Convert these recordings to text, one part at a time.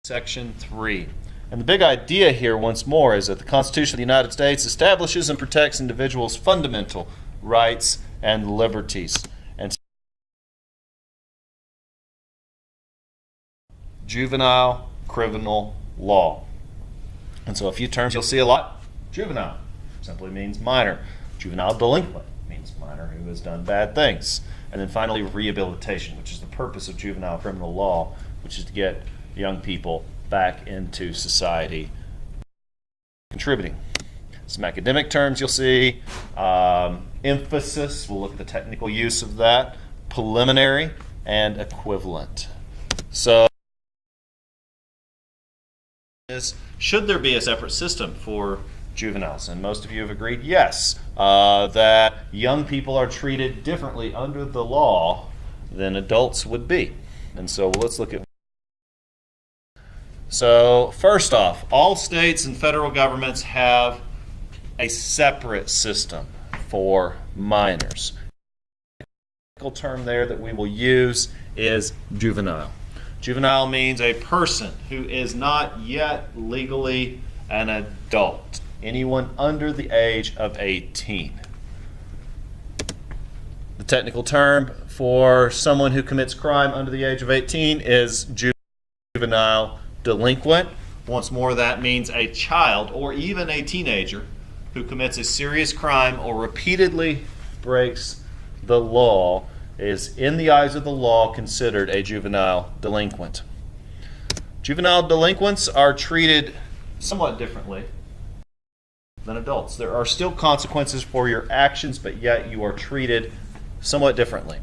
Section 3. And the big idea here, once more, is that the Constitution of the United States establishes and protects individuals' fundamental rights and liberties. And juvenile criminal law. And so a few terms you'll see a lot. Juvenile simply means minor. Juvenile delinquent means minor who has done bad things. And then finally, rehabilitation, which is the purpose of juvenile criminal law, which is to get young people back into society contributing. Some academic terms you'll see. Emphasis, we'll look at the technical use of that. Preliminary and equivalent. So, should there be a separate system for juveniles? And most of you have agreed yes, that young people are treated differently under the law than adults would be. And so let's look at. So first off, all states and federal governments have a separate system for minors. The technical term there that we will use is juvenile. Juvenile means a person who is not yet legally an adult. Anyone under the age of 18. The technical term for someone who commits crime under the age of 18 is juvenile delinquent. Once more, that means a child or even a teenager who commits a serious crime or repeatedly breaks the law is, in the eyes of the law, considered a juvenile delinquent. Juvenile delinquents are treated somewhat differently than adults. There are still consequences for your actions, but yet you are treated somewhat differently.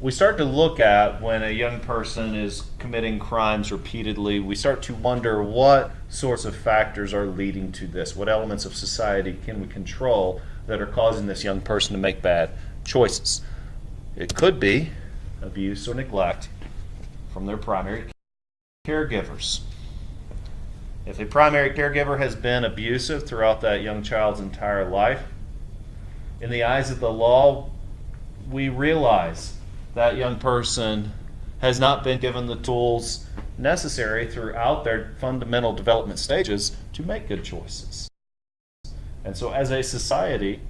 We start to look at when a young person is committing crimes repeatedly, we start to wonder what sorts of factors are leading to this. What elements of society can we control that are causing this young person to make bad choices? It could be abuse or neglect from their primary caregivers. If a primary caregiver has been abusive throughout that young child's entire life, in the eyes of the law, we realize that young person has not been given the tools necessary throughout their fundamental development stages to make good choices. And so as a society,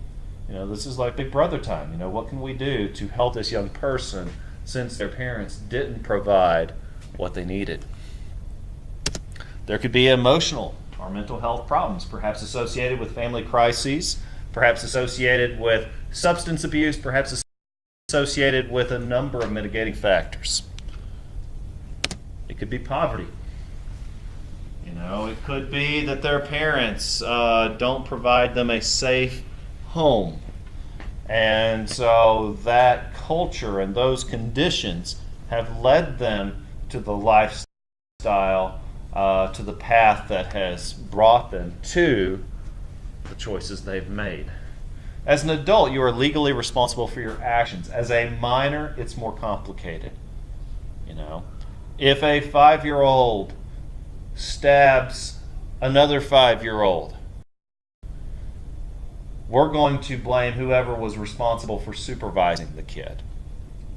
this is like Big Brother time. What can we do to help this young person since their parents didn't provide what they needed? There could be emotional or mental health problems, perhaps associated with family crises, perhaps associated with substance abuse, perhaps associated with a number of mitigating factors. It could be poverty. It could be that their parents don't provide them a safe home. And so that culture and those conditions have led them to the lifestyle, to the path that has brought them to the choices they've made. As an adult, you are legally responsible for your actions. As a minor, it's more complicated. If a 5-year-old stabs another 5-year-old, we're going to blame whoever was responsible for supervising the kid.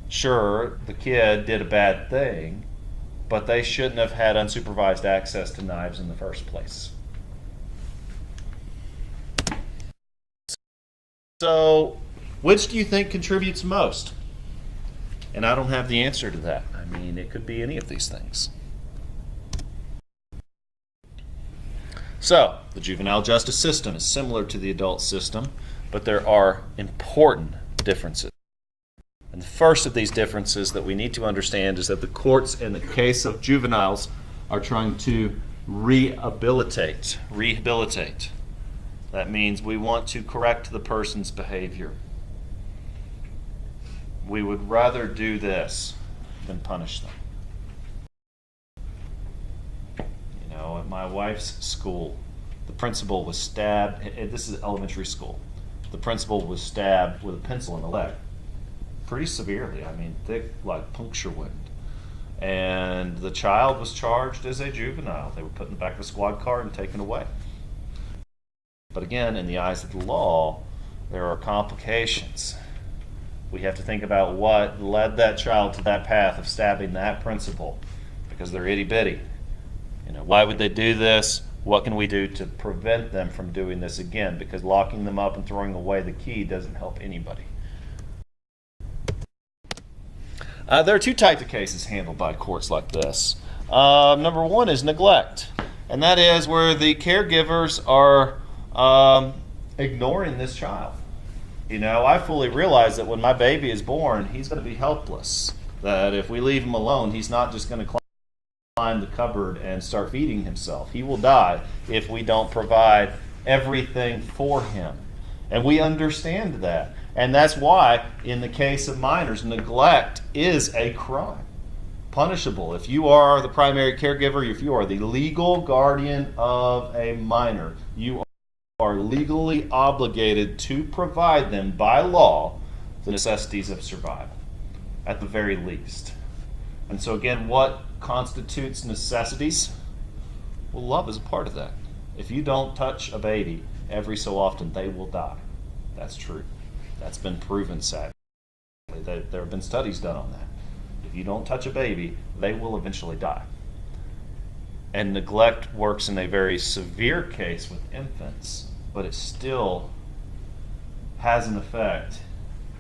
Sure, the kid did a bad thing, but they shouldn't have had unsupervised access to knives in the first place. So, which do you think contributes most? And I don't have the answer to that. It could be any of these things. So, the juvenile justice system is similar to the adult system, but there are important differences. And the first of these differences that we need to understand is that the courts, in the case of juveniles, are trying to rehabilitate. That means we want to correct the person's behavior. We would rather do this than punish them. At my wife's school, the principal was stabbed. This is elementary school. The principal was stabbed with a pencil in the leg. Pretty severely. Thick, like puncture wound. And the child was charged as a juvenile. They were put in the back of a squad car and taken away. But again, in the eyes of the law, there are complications. We have to think about what led that child to that path of stabbing that principal, because they're itty bitty. Why would they do this? What can we do to prevent them from doing this again? Because locking them up and throwing away the key doesn't help anybody. There are two types of cases handled by courts like this. Number one is neglect, and that is where the caregivers are ignoring this child. I fully realize that when my baby is born, he's going to be helpless. That if we leave him alone, he's not just going to climb the cupboard and start feeding himself. He will die if we don't provide everything for him. And we understand that. And that's why, in the case of minors, neglect is a crime, punishable. If you are the primary caregiver, if you are the legal guardian of a minor, you are legally obligated to provide them by law the necessities of survival, at the very least. And so again, what constitutes necessities? Well, love is a part of that. If you don't touch a baby every so often, they will die. That's true. That's been proven, sadly. There have been studies done on that. If you don't touch a baby, they will eventually die. And neglect works in a very severe case with infants, but it still has an effect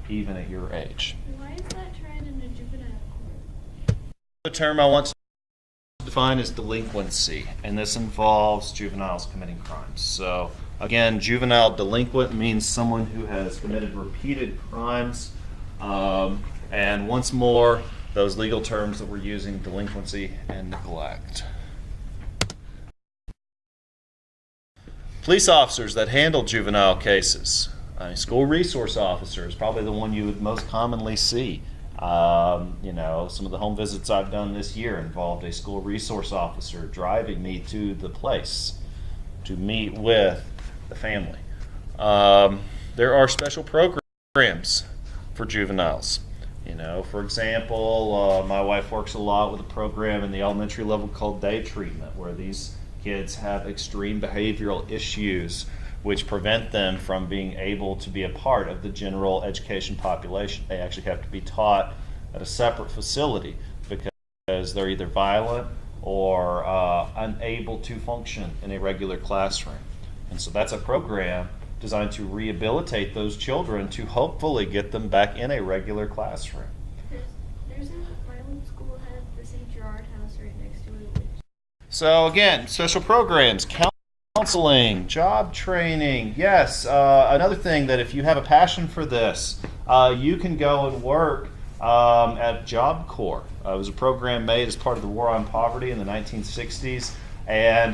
even at your age. Why is that tried in a juvenile court? The term I want to define is delinquency, and this involves juveniles committing crimes. So again, juvenile delinquent means someone who has committed repeated crimes. And once more, those legal terms that we're using, delinquency and neglect. Police officers that handle juvenile cases. School resource officers, probably the one you would most commonly see. Some of the home visits I've done this year involved a school resource officer driving me to the place to meet with the family. There are special programs for juveniles. For example, my wife works a lot with a program in the elementary level called day treatment, where these kids have extreme behavioral issues which prevent them from being able to be a part of the general education population. They actually have to be taught at a separate facility because they're either violent or unable to function in a regular classroom. And so that's a program designed to rehabilitate those children to hopefully get them back in a regular classroom. There's my old school had the St. Gerard house right next to it. So again, special programs, counseling, job training. Yes, another thing that if you have a passion for this, you can go and work at Job Corps. It was a program made as part of the War on Poverty in the 1960s. And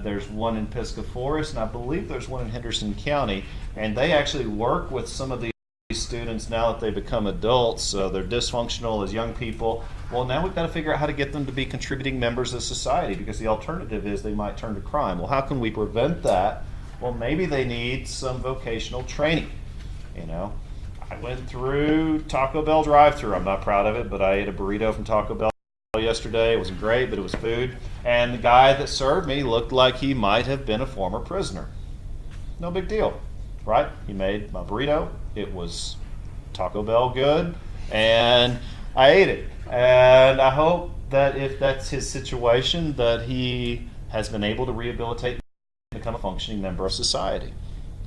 there's one in Pisgah Forest, and I believe there's one in Henderson County. And they actually work with some of these students now that they become adults. So they're dysfunctional as young people. Well, now we've got to figure out how to get them to be contributing members of society, because the alternative is they might turn to crime. Well, how can we prevent that? Well, maybe they need some vocational training. I went through Taco Bell drive-thru. I'm not proud of it, but I ate a burrito from Taco Bell yesterday. It wasn't great, but it was food. And the guy that served me looked like he might have been a former prisoner. No big deal, right? He made my burrito. It was Taco Bell good, and I ate it. And I hope that if that's his situation, that he has been able to rehabilitate and become a functioning member of society.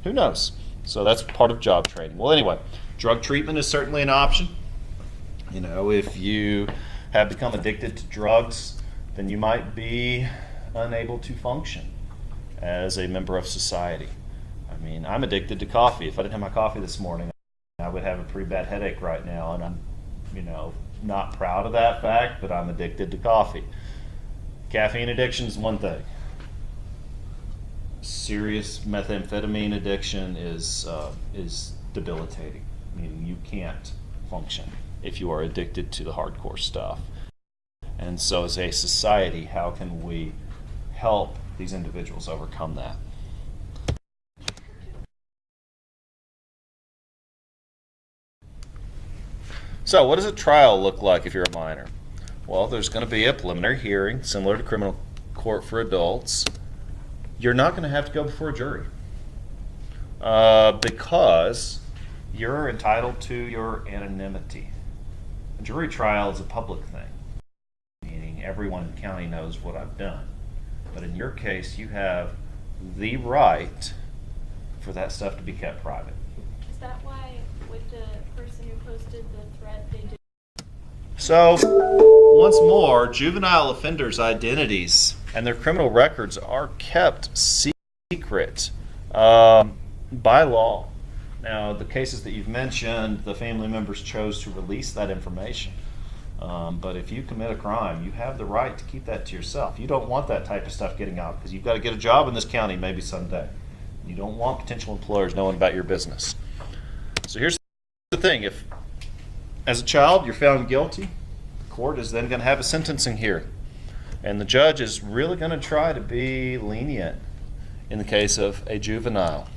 Who knows? So that's part of job training. Well, anyway, drug treatment is certainly an option. If you have become addicted to drugs, then you might be unable to function as a member of society. I'm addicted to coffee. If I didn't have my coffee this morning, I would have a pretty bad headache right now, and I'm, not proud of that fact, but I'm addicted to coffee. Caffeine addiction is one thing. Serious methamphetamine addiction is debilitating. You can't function if you are addicted to the hardcore stuff. And so as a society, how can we help these individuals overcome that? So what does a trial look like if you're a minor? Well, there's going to be a preliminary hearing similar to criminal court for adults. You're not going to have to go before a jury because you're entitled to your anonymity. A jury trial is a public thing, meaning everyone in the county knows what I've done. But in your case, you have the right for that stuff to be kept private. Is that why with the person who posted the threat, they did? So, once more, juvenile offenders' identities and their criminal records are kept secret by law. Now, the cases that you've mentioned, the family members chose to release that information. But if you commit a crime, you have the right to keep that to yourself. You don't want that type of stuff getting out because you've got to get a job in this county maybe someday. You don't want potential employers knowing about your business. So here's the thing. If, as a child, you're found guilty, the court is then going to have a sentencing hearing. And the judge is really going to try to be lenient in the case of a juvenile.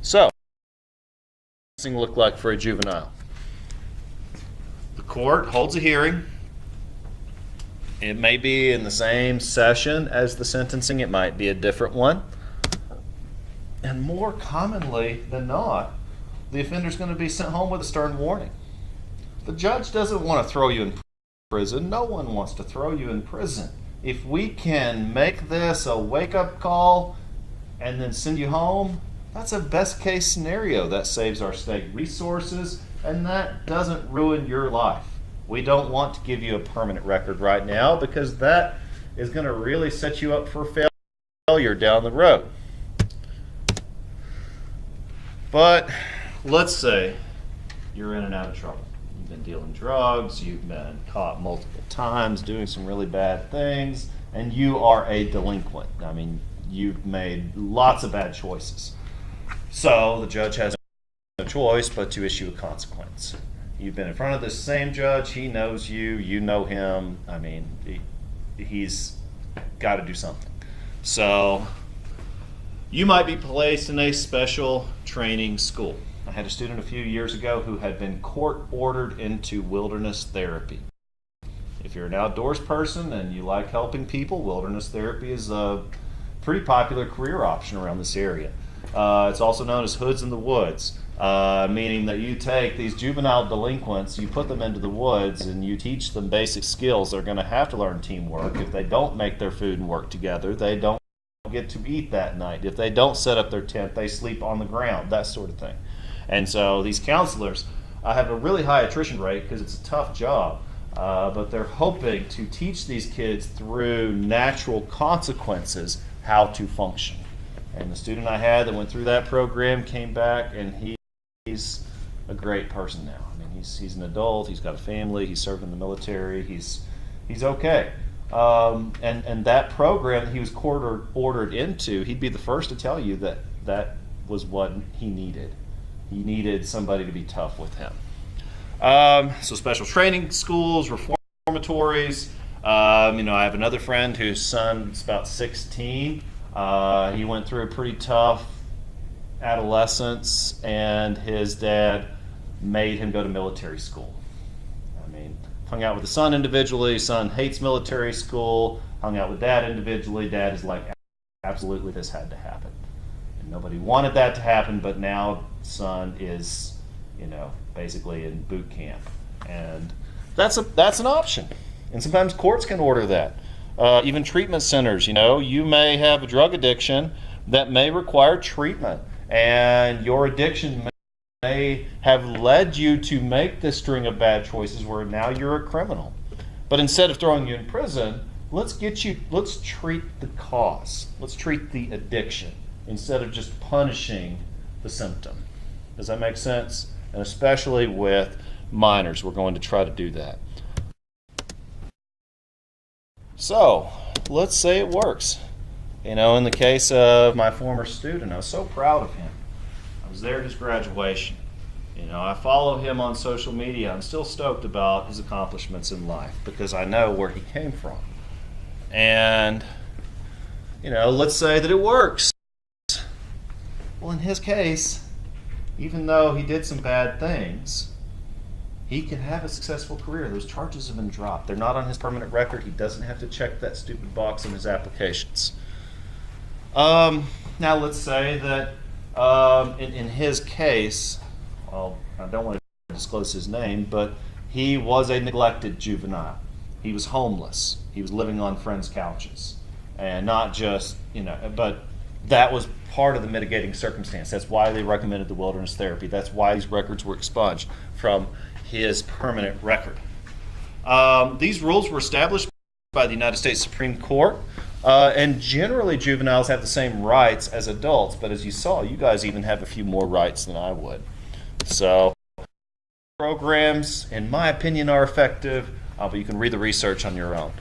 So, what does sentencing look like for a juvenile? The court holds a hearing. It may be in the same session as the sentencing. It might be a different one. And more commonly than not, the offender's going to be sent home with a stern warning. The judge doesn't want to throw you in prison. No one wants to throw you in prison. If we can make this a wake-up call and then send you home, that's a best-case scenario. That saves our state resources, and that doesn't ruin your life. We don't want to give you a permanent record right now because that is going to really set you up for failure down the road. But let's say you're in and out of trouble. You've been dealing drugs, you've been caught multiple times doing some really bad things, and you are a delinquent. I mean, you've made lots of bad choices. So the judge has no choice but to issue a consequence. You've been in front of this same judge, he knows you, you know him. I mean, he's got to do something. So you might be placed in a special training school. I had a student a few years ago who had been court-ordered into wilderness therapy. If you're an outdoors person and you like helping people, wilderness therapy is a pretty popular career option around this area. It's also known as hoods in the woods, meaning that you take these juvenile delinquents, you put them into the woods, and you teach them basic skills. They're going to have to learn teamwork. If they don't make their food and work together, they don't get to eat that night. If they don't set up their tent, they sleep on the ground, that sort of thing. And so these counselors have a really high attrition rate because it's a tough job, but they're hoping to teach these kids through natural consequences how to function. And the student I had that went through that program came back, and he's a great person now. I mean, he's an adult, he's got a family, he's served in the military, he's okay. And that program that he was court-ordered into, he'd be the first to tell you that that was what he needed. He needed somebody to be tough with him. So special training schools, reformatories. I have another friend whose son's about 16. He went through a pretty tough adolescence, and his dad made him go to military school. I mean, hung out with the son individually. Son hates military school. Hung out with dad individually. Dad is like, absolutely, this had to happen. And nobody wanted that to happen, but now son is, basically in boot camp. And that's an option. And sometimes courts can order that. Even treatment centers, you may have a drug addiction that may require treatment. And your addiction may have led you to make this string of bad choices where now you're a criminal. But instead of throwing you in prison, let's treat the cause. Let's treat the addiction instead of just punishing the symptom. Does that make sense? And especially with minors, we're going to try to do that. So, let's say it works. In the case of my former student, I was so proud of him. I was there at his graduation. I follow him on social media. I'm still stoked about his accomplishments in life because I know where he came from. And, let's say that it works. Well, in his case, even though he did some bad things, he can have a successful career. Those charges have been dropped. They're not on his permanent record. He doesn't have to check that stupid box in his applications. Now let's say that in his case, I don't want to disclose his name, but he was a neglected juvenile. He was homeless. He was living on friends' couches. And not just, but that was part of the mitigating circumstance. That's why they recommended the wilderness therapy. That's why these records were expunged from his permanent record. These rules were established by the United States Supreme Court, and generally juveniles have the same rights as adults, but as you saw, you guys even have a few more rights than I would. So programs, in my opinion, are effective, but you can read the research on your own.